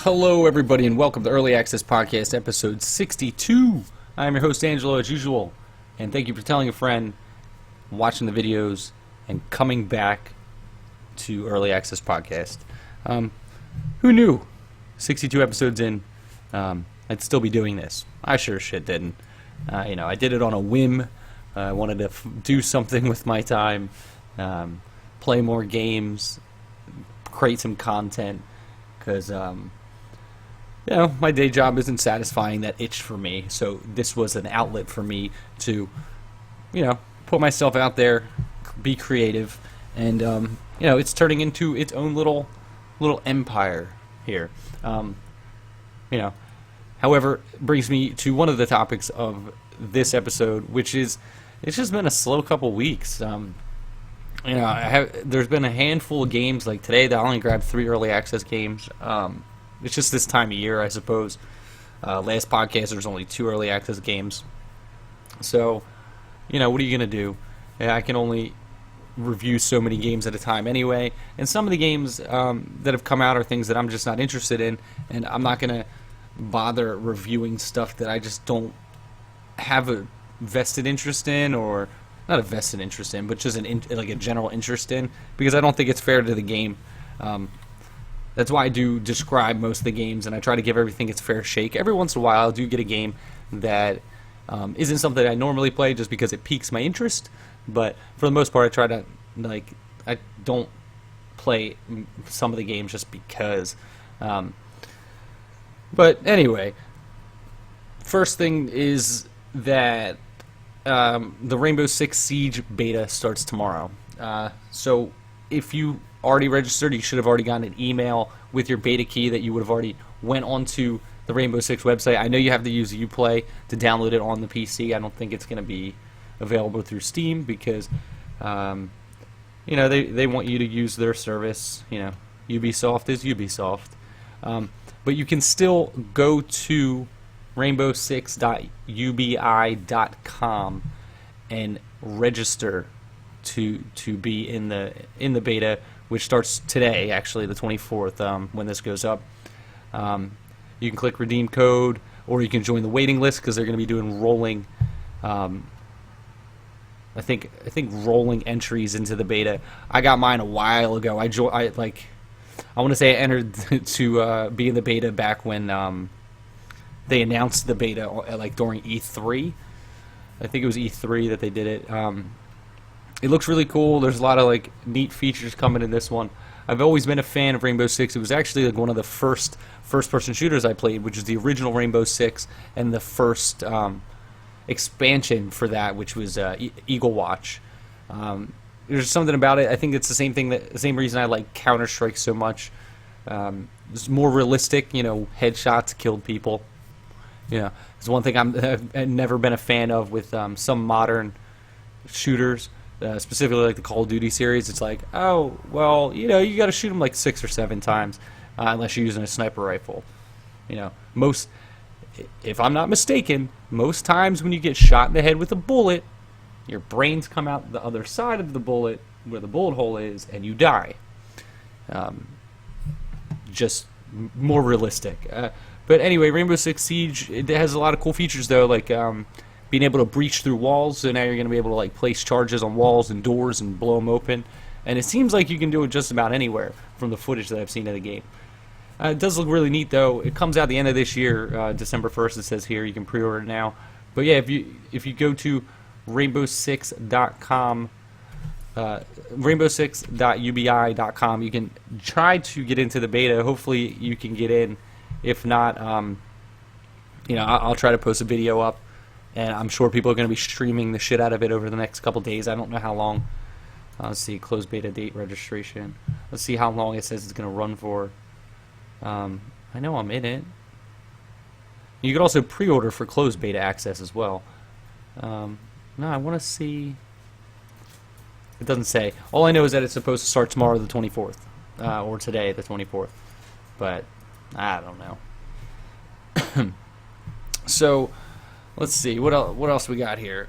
Hello, everybody, and welcome to Early Access Podcast, episode 62. I'm your host, Angelo, as usual, and thank you for telling a friend, watching the videos, and coming back to Early Access Podcast. Who knew? 62 episodes in, I'd still be doing this. I sure as shit didn't. I did it on a whim. I wanted to do something with my time, play more games, create some content, because my day job isn't satisfying that itch for me. So this was an outlet for me to, put myself out there, be creative, and it's turning into its own little empire here. However, brings me to one of the topics of this episode, which is it's just been a slow couple weeks. There's been a handful of games like today that I only grabbed 3 early access games. It's just this time of year, I suppose. Last podcast, there's only 2 early access games. So, what are you going to do? I can only review so many games at a time anyway. And some of the games that have come out are things that I'm just not interested in. And I'm not going to bother reviewing stuff that I just don't have a vested interest in, or not a vested interest in, but just a general interest in, because I don't think it's fair to the game. That's why I do describe most of the games, and I try to give everything its fair shake. Every once in a while, I do get a game that isn't something I normally play just because it piques my interest, but for the most part, I try to, I don't play some of the games just because. But anyway, first thing is that the Rainbow Six Siege beta starts tomorrow. So if you already registered, you should have already gotten an email with your beta key that you would have already went onto the Rainbow Six website. I know you have to use Uplay to download it on the PC. I don't think it's going to be available through Steam because, they want you to use their service. Ubisoft is Ubisoft. But you can still go to rainbow6.ubi.com and register to be in the beta, which starts today, actually, the 24th, when this goes up. You can click redeem code, or you can join the waiting list because they're going to be doing rolling. I think rolling entries into the beta. I got mine a while ago. I want to say I entered to be in the beta back when they announced the beta during E3. I think it was E3 that they did it. It looks really cool. There's a lot of neat features coming in this one. I've always been a fan of Rainbow Six. It was actually one of the first-person shooters I played, which is the original Rainbow Six, and the first expansion for that, which was Eagle Watch. There's something about it. I think it's the same reason I like Counter-Strike so much. It's more realistic. Headshots killed people. It's one thing I've never been a fan of with some modern shooters. Specifically like the Call of Duty series, it's you got to shoot them 6 or 7 times, unless you're using a sniper rifle. If I'm not mistaken, most times when you get shot in the head with a bullet, your brains come out the other side of the bullet, where the bullet hole is, and you die. Just more realistic. But anyway, Rainbow Six Siege, it has a lot of cool features, though, being able to breach through walls, so now you're going to be able to place charges on walls and doors and blow them open. And it seems like you can do it just about anywhere from the footage that I've seen of the game. It does look really neat, though. It comes out the end of this year, December 1st, it says here. You can pre-order it now. But yeah, if you go to rainbow6.com, rainbow6.ubi.com, you can try to get into the beta. Hopefully you can get in. If not, I'll try to post a video up. And I'm sure people are going to be streaming the shit out of it over the next couple days. I don't know how long. Let's see, close beta date registration. Let's see how long it says it's going to run for. I know I'm in it. You can also pre-order for closed beta access as well. No, I want to see. It doesn't say. All I know is that it's supposed to start tomorrow, the 24th, or today, the 24th. But I don't know. So. Let's see, what else we got here?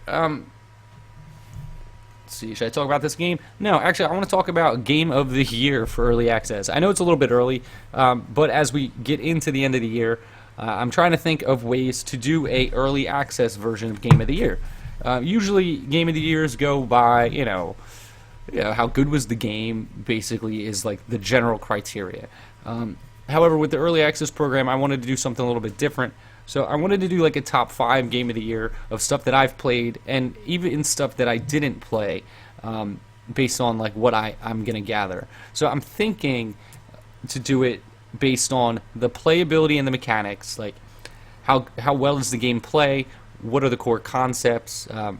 see, should I talk about this game? No, actually, I want to talk about Game of the Year for Early Access. I know it's a little bit early, but as we get into the end of the year, I'm trying to think of ways to do a Early Access version of Game of the Year. Usually, Game of the Years go by, how good was the game, basically, is like the general criteria. However, with the Early Access program, I wanted to do something a little bit different. So I wanted to do like a top 5 Game of the Year of stuff that I've played, and even stuff that I didn't play, based on like what I'm going to gather. So I'm thinking to do it based on the playability and the mechanics, like how well does the game play, what are the core concepts, are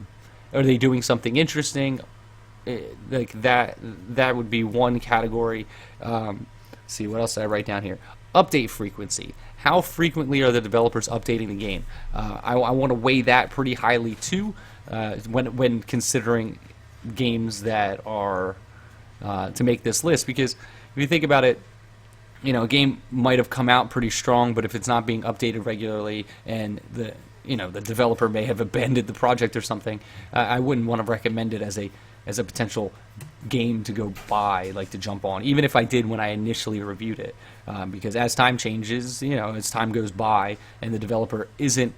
they doing something interesting, like that would be one category. See, what else did I write down here? Update frequency. How frequently are the developers updating the game? I want to weigh that pretty highly too, when considering games that are to make this list. Because if you think about it, a game might have come out pretty strong, but if it's not being updated regularly and the developer may have abandoned the project or something, I wouldn't want to recommend it as a potential game to go buy, like to jump on, even if I did when I initially reviewed it, because as time changes, as time goes by and the developer isn't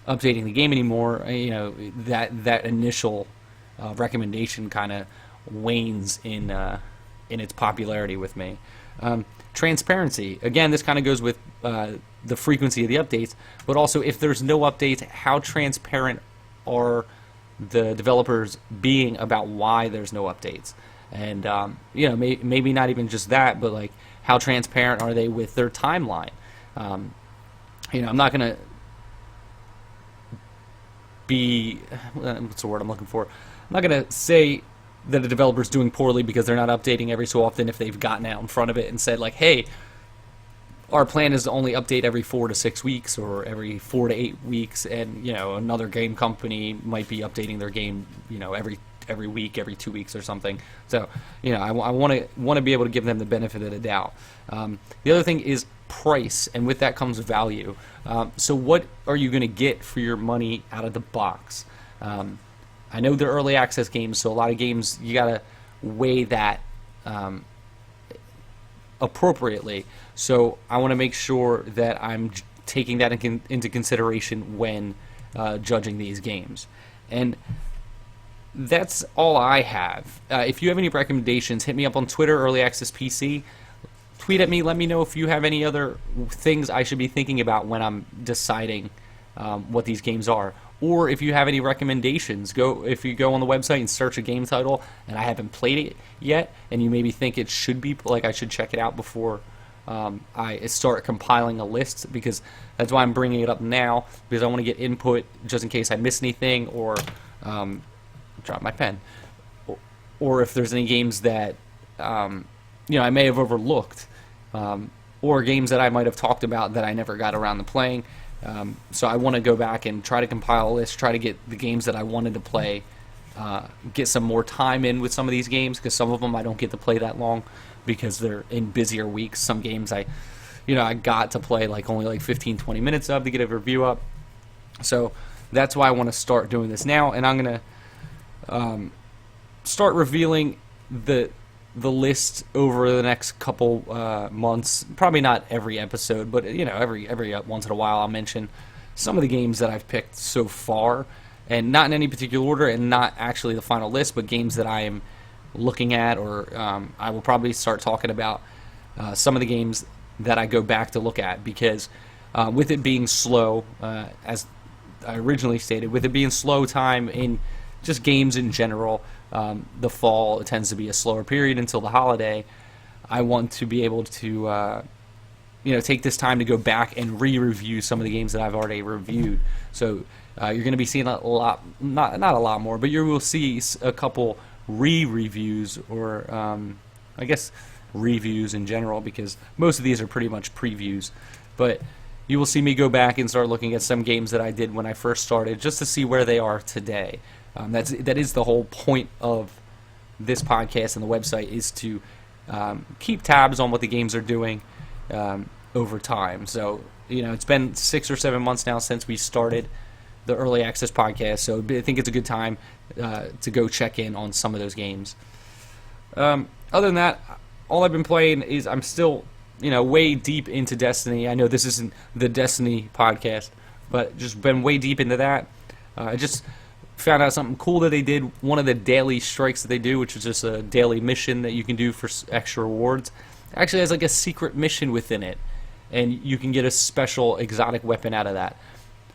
updating the game anymore, that initial recommendation kind of wanes in its popularity with me. Transparency, again, this kind of goes with the frequency of the updates, but also if there's no updates, how transparent are the developers being about why there's no updates? And maybe not even just that, but like how transparent are they with their timeline? I'm not gonna be what's the word I'm looking for? I'm not gonna say that a developer's doing poorly because they're not updating every so often if they've gotten out in front of it and said like, hey, our plan is to only update every 4 to 6 weeks or every 4 to 8 weeks, and another game company might be updating their game every week, every 2 weeks or something. So I want to be able to give them the benefit of the doubt. The other thing is price, and with that comes value. So what are you going to get for your money out of the box? I know they're early access games, so a lot of games you got to weigh that appropriately. So I want to make sure that I'm taking that into consideration when judging these games. And that's all I have. If you have any recommendations, hit me up on Twitter, Early Access PC. Tweet at me. Let me know if you have any other things I should be thinking about when I'm deciding what these games are. Or if you have any recommendations, if you go on the website and search a game title and I haven't played it yet, and you maybe think it should be, like I should check it out before I start compiling a list, because that's why I'm bringing it up now, because I want to get input just in case I miss anything or drop my pen, or if there's any games that I may have overlooked, or games that I might have talked about that I never got around to playing. So I want to go back and try to compile a list, try to get the games that I wanted to play, get some more time in with some of these games, because some of them I don't get to play that long because they're in busier weeks. Some games I got to play only 15-20 minutes of to get a review up. So that's why I want to start doing this now, and I'm going to start revealing the list over the next couple months. Probably not every episode, but every once in a while I'll mention some of the games that I've picked so far, and not in any particular order, and not actually the final list, but games that I am looking at, or I will probably start talking about some of the games that I go back to look at, because with it being slow, as I originally stated, with it being slow time in just games in general, the fall tends to be a slower period until the holiday. I want to be able to take this time to go back and re-review some of the games that I've already reviewed. So you're going to be seeing a lot, not a lot more, but you will see a couple re-reviews, or I guess reviews in general, because most of these are pretty much previews. But you will see me go back and start looking at some games that I did when I first started, just to see where they are today. That is the whole point of this podcast and the website, is to keep tabs on what the games are doing over time. So it's been 6 or 7 months now since we started the early access podcast. So I think it's a good time to go check in on some of those games. Other than that, all I've been playing is I'm still, way deep into Destiny. I know this isn't the Destiny podcast, but just been way deep into that. I just found out something cool that they did. One of the daily strikes that they do, which is just a daily mission that you can do for extra rewards, actually has like a secret mission within it, and you can get a special exotic weapon out of that.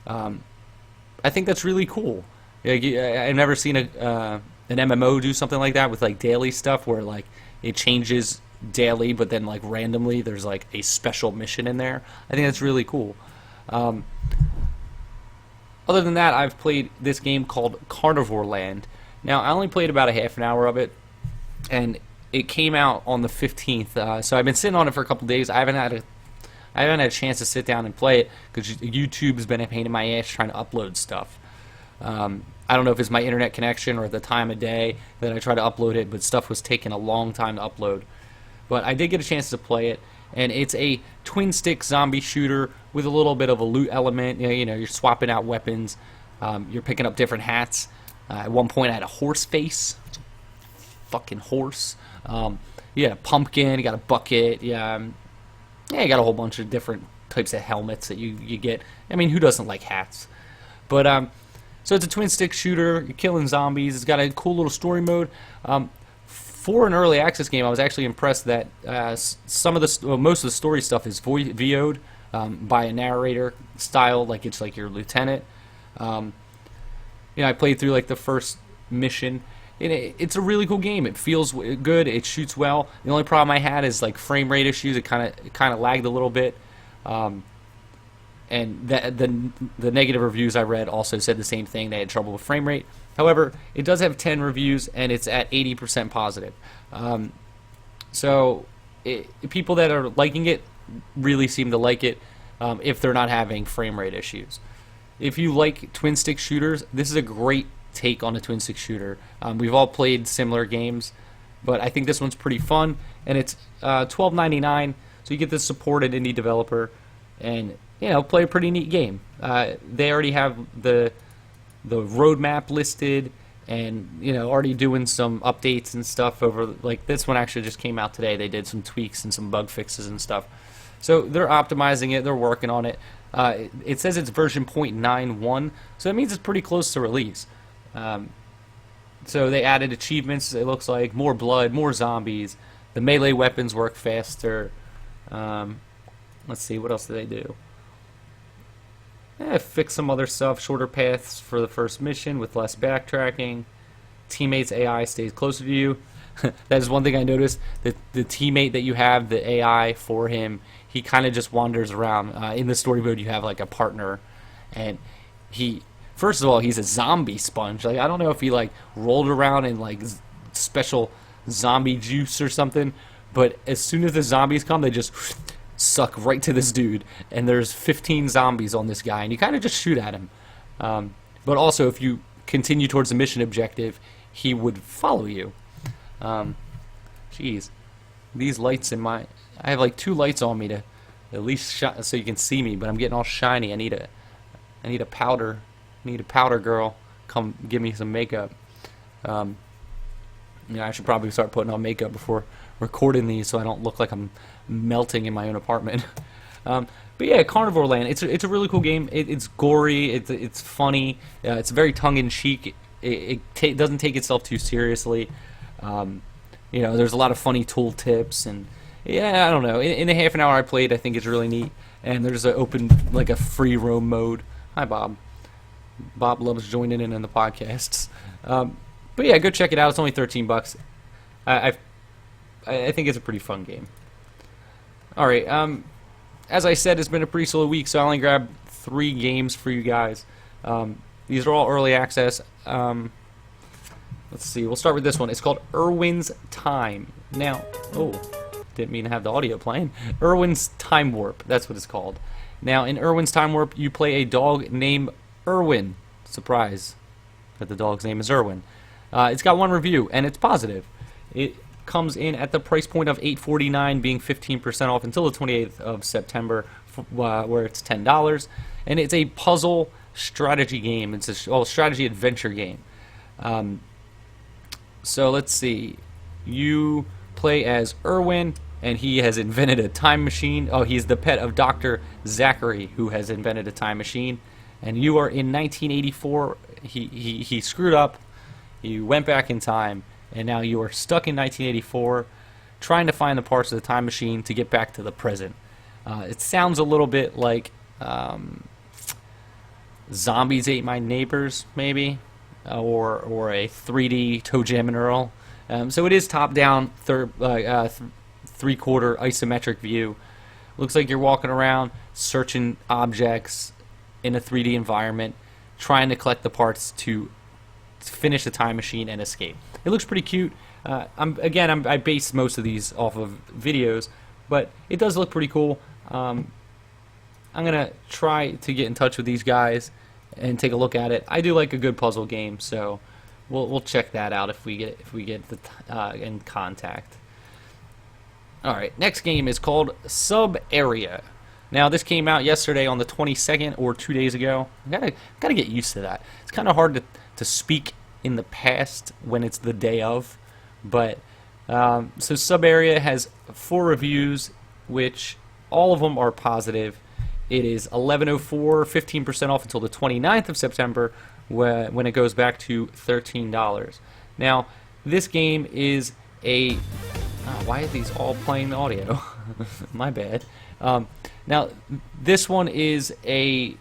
I think that's really cool. I've never seen an MMO do something like that with like daily stuff where like it changes daily, but then like randomly there's like a special mission in there. I think that's really cool. Other than that, I've played this game called Carnivore Land. Now, I only played about a half an hour of it, and it came out on the 15th. So I've been sitting on it for a couple days. I haven't had a chance to sit down and play it because YouTube's been a pain in my ass trying to upload stuff. I don't know if it's my internet connection or the time of day that I try to upload it, but stuff was taking a long time to upload. But I did get a chance to play it, and it's a twin-stick zombie shooter with a little bit of a loot element. You're swapping out weapons. You're picking up different hats. At one point, I had a horse face. Fucking horse. You had a pumpkin. You got a bucket. You got a whole bunch of different types of helmets that you get. I mean, who doesn't like hats? But so it's a twin-stick shooter. You're killing zombies. It's got a cool little story mode. For an early access game, I was actually impressed that most of the story stuff is VO'd by a narrator style, like it's like your lieutenant. I played through like the first mission. It's a really cool game. It feels good. It shoots well. The only problem I had is like frame rate issues. It kind of lagged a little bit. And the negative reviews I read also said the same thing. They had trouble with frame rate. However, it does have 10 reviews, and it's at 80% positive. People that are liking it really seem to like it if they're not having frame rate issues. If you like twin-stick shooters, this is a great take on a twin-stick shooter. We've all played similar games, but I think this one's pretty fun, and it's $12.99, so you get the supported indie developer, and play a pretty neat game. They already have the roadmap listed, and already doing some updates and stuff over. Like this one actually just came out today. They did some tweaks and some bug fixes and stuff. So they're optimizing it. They're working on it. It says it's version 0.91, so that means it's pretty close to release. So they added achievements. It looks like more blood, more zombies. The melee weapons work faster. Let's see, what else did they do? Fix some other stuff. Shorter paths for the first mission with less backtracking. Teammates' AI stays closer to you. That is one thing I noticed. That the teammate that you have, the AI for him, he kind of just wanders around. In the story mode, you have like a partner, and first of all, he's a zombie sponge. Like I don't know if he like rolled around in like special zombie juice or something, but as soon as the zombies come, they just suck right to this dude, and there's 15 zombies on this guy, and you kind of just shoot at him. But also, if you continue towards the mission objective, he would follow you. Jeez, these lights I have like 2 lights on me to at least so you can see me, but I'm getting all shiny. I need a powder girl. Come give me some makeup. I should probably start putting on makeup before recording these, so I don't look like I'm melting in my own apartment. But yeah, Carnivore Land. It's a really cool game. It's gory. It's funny. It's very tongue-in-cheek. It doesn't take itself too seriously. There's a lot of funny tool tips, and I don't know. In the half an hour I played, I think it's really neat. And there's a free roam mode. Hi, Bob. Bob loves joining in the podcasts. But yeah, go check it out. It's only $13. I think it's a pretty fun game. All right. As I said, it's been a pretty slow week, so I only grabbed 3 games for you guys. These are all early access. Let's see. We'll start with this one. It's called Erwin's Time. Now, didn't mean to have the audio playing. Erwin's Timewarp. That's what it's called. Now, in Erwin's Timewarp, you play a dog named Erwin. Surprise that the dog's name is Erwin. It's got 1 review, and it's positive. It comes in at the price point of $8.49, being 15% off until the 28th of September, where it's $10. And it's a puzzle strategy game. It's a strategy adventure game. So let's see. You play as Erwin, and he has invented a time machine. Oh, he's the pet of Dr. Zachary, who has invented a time machine. And you are in 1984. He screwed up. He went back in time, and now you are stuck in 1984, trying to find the parts of the time machine to get back to the present. It sounds a little bit like Zombies Ate My Neighbors, maybe, or a 3D Toe Jam and Earl. So it is top-down, three-quarter isometric view. Looks like you're walking around, searching objects in a 3D environment, trying to collect the parts to finish the time machine and escape. It looks pretty cute. I base most of these off of videos, but it does look pretty cool. I'm gonna try to get in touch with these guys and take a look at it. I do like a good puzzle game, so we'll check that out if we get in contact. All right, next game is called SubArea. Now this came out yesterday on the 22nd or 2 days ago. Gotta get used to that. It's kind of hard to speak in the past when it's the day of, but so SubArea has 4 reviews, which all of them are positive. It is 11:04, 15% off until the 29th of September, when it goes back to $13. Now, this game is a... why are these all playing audio? My bad. Now, this one is a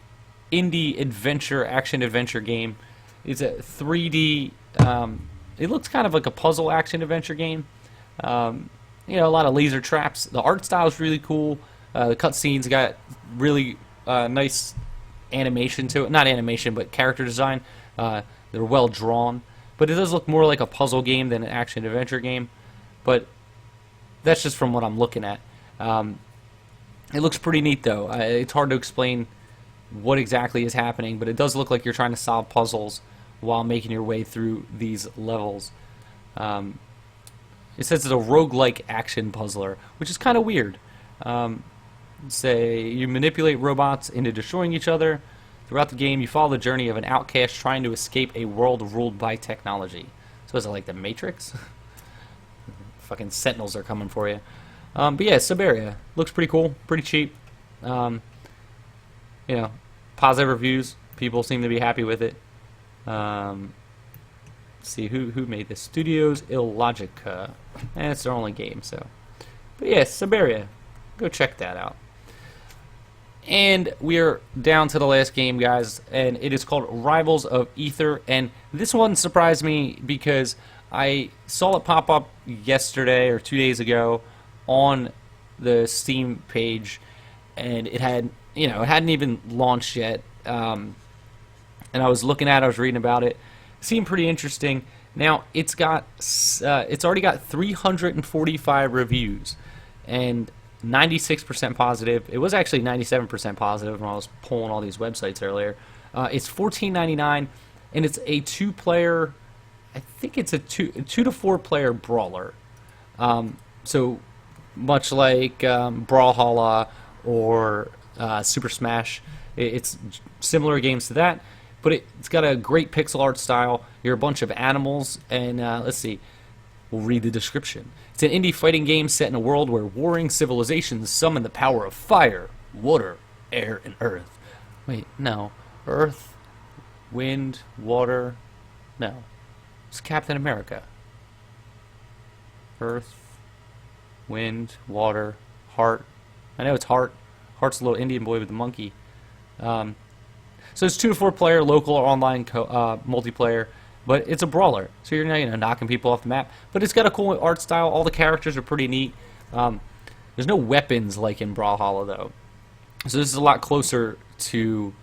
indie adventure, action-adventure game. It's a 3D... it looks kind of like a puzzle action-adventure game. A lot of laser traps. The art style is really cool. The cutscenes got really nice animation to it. Not animation, but character design. They're well drawn. But it does look more like a puzzle game than an action-adventure game. But that's just from what I'm looking at. It looks pretty neat, though. It's hard to explain what exactly is happening, but it does look like you're trying to solve puzzles while making your way through these levels. It says it's a roguelike action puzzler, which is kind of weird. Say you manipulate robots into destroying each other. Throughout the game, you follow the journey of an outcast trying to escape a world ruled by technology. So is it like the Matrix? Fucking sentinels are coming for you. But yeah, SubArea looks pretty cool, pretty cheap. Positive reviews. People seem to be happy with it. Let's see who made this. Studios Illogica. And it's their only game, so. But yeah, SubArea. Go check that out. And we're down to the last game, guys, and it is called Rivals of Aether. And this one surprised me because I saw it pop up yesterday or 2 days ago on the Steam page, and it had, it hadn't even launched yet. And I was looking at it, I was reading about it. It seemed pretty interesting. Now it's already got 345 reviews and 96% positive. It was actually 97% positive when I was pulling all these websites earlier. It's $14.99, and it's a 2-player. I think it's a 2 to 4 player brawler. So much like Brawlhalla or Super Smash, it's similar games to that, but it's got a great pixel art style. You're a bunch of animals, and let's see. We'll read the description. It's an indie fighting game set in a world where warring civilizations summon the power of fire, water, air, and earth. Wait, no. Earth, wind, water. No. It's Captain America. Earth, wind, water, heart. I know it's Heart. Heart's a little Indian boy with the monkey. So it's 2 to 4 player, local or online multiplayer. But it's a brawler, so you're knocking people off the map. But it's got a cool art style. All the characters are pretty neat. There's no weapons like in Brawlhalla, though. So this is a lot closer to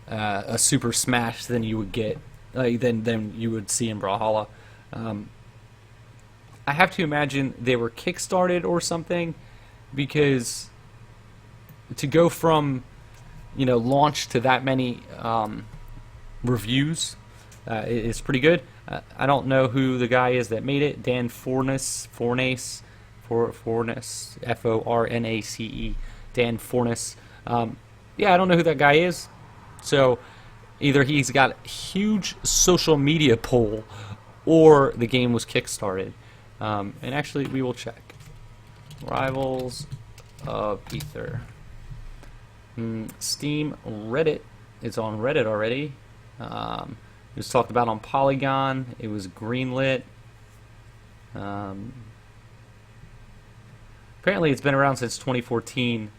a Super Smash than you would get, than you would see in Brawlhalla. I have to imagine they were kickstarted or something, because to go from launch to that many reviews. It's pretty good. I don't know who the guy is that made it. Dan Forness, Fornace, F-O-R-N-A-C-E, Dan Forness. Yeah, I don't know who that guy is. So either he's got a huge social media pull, or the game was kickstarted. And actually, we will check. Rivals of Aether. Steam, Reddit. It's on Reddit already. It was talked about on Polygon. It was greenlit. Apparently, it's been around since 2014,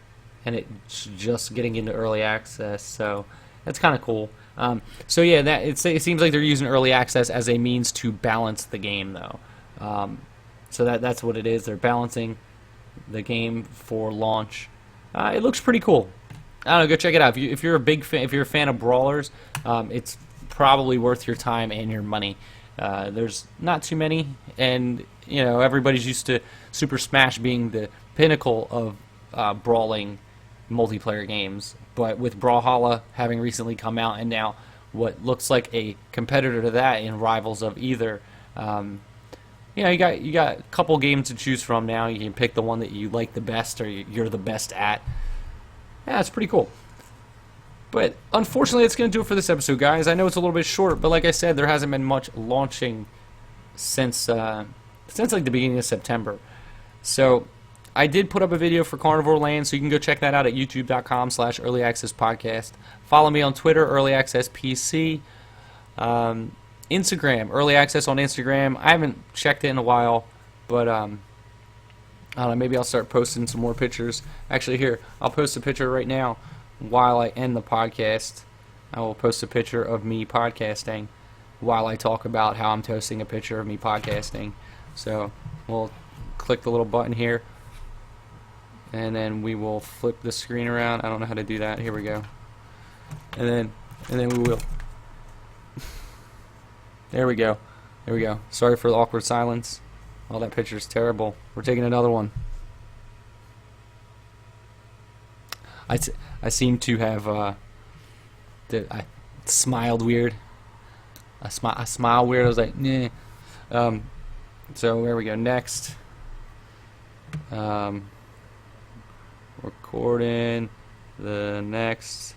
and it's just getting into early access. So that's kind of cool. So yeah, it seems like they're using early access as a means to balance the game, though. So that's what it is. They're balancing the game for launch. It looks pretty cool. I don't know. Go check it out. If you're a big fan, if you're a fan of brawlers, it's probably worth your time and your money. There's not too many, and everybody's used to Super Smash being the pinnacle of brawling multiplayer games. But with Brawlhalla having recently come out, and now what looks like a competitor to that in Rivals of Aether, you got a couple games to choose from now. You can pick the one that you like the best, or you're the best at. Yeah, it's pretty cool. But unfortunately, that's going to do it for this episode, guys. I know it's a little bit short, but like I said, there hasn't been much launching since like the beginning of September. So I did put up a video for Carnivore Land, so you can go check that out at youtube.com/earlyaccesspodcast. Follow me on Twitter, earlyaccesspc. Instagram, early access on Instagram. I haven't checked it in a while, but I don't know, maybe I'll start posting some more pictures. Actually, here, I'll post a picture right now while I end the podcast. I will post a picture of me podcasting while I talk about how I'm posting a picture of me podcasting. So we'll click the little button here, and then we will flip the screen around. I don't know how to do that. Here we go. And then we will. There we go. There we go. Sorry for the awkward silence. Oh, that picture's terrible. We're taking another one. I seem to have I smiled weird. I smile weird. I was like, nah. So there we go. Next. Recording the next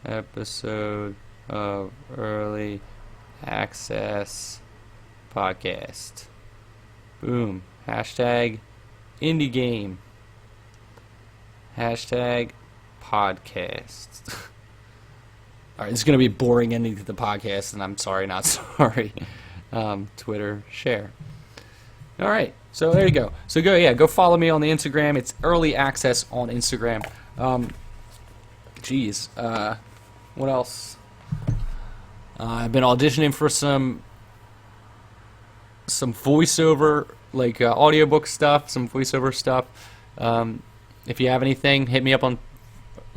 episode of Early Access Podcast. Boom. Hashtag indie game. Hashtag podcast. Alright, this is going to be a boring ending to the podcast, and I'm sorry, not sorry. Twitter, share. Alright, so there you go. So go follow me on the Instagram. It's early access on Instagram. What else? I've been auditioning for some voiceover, like audiobook stuff, some voiceover stuff. If you have anything, hit me up on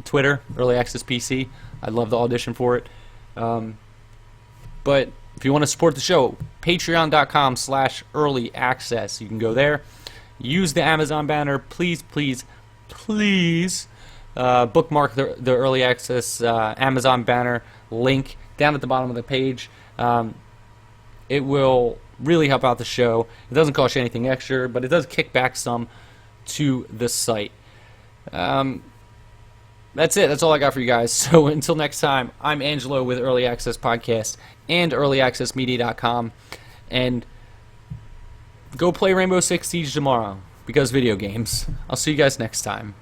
Twitter, Early Access PC. I'd love to audition for it. But if you want to support the show, patreon.com/early access. You can go there. Use the Amazon banner. Please, please, please bookmark the early access Amazon banner link down at the bottom of the page. It will really help out the show. It doesn't cost you anything extra, but it does kick back some to the site. That's it. That's all I got for you guys. So until next time, I'm Angelo with Early Access Podcast and earlyaccessmedia.com. And go play Rainbow Six Siege tomorrow, because video games. I'll see you guys next time.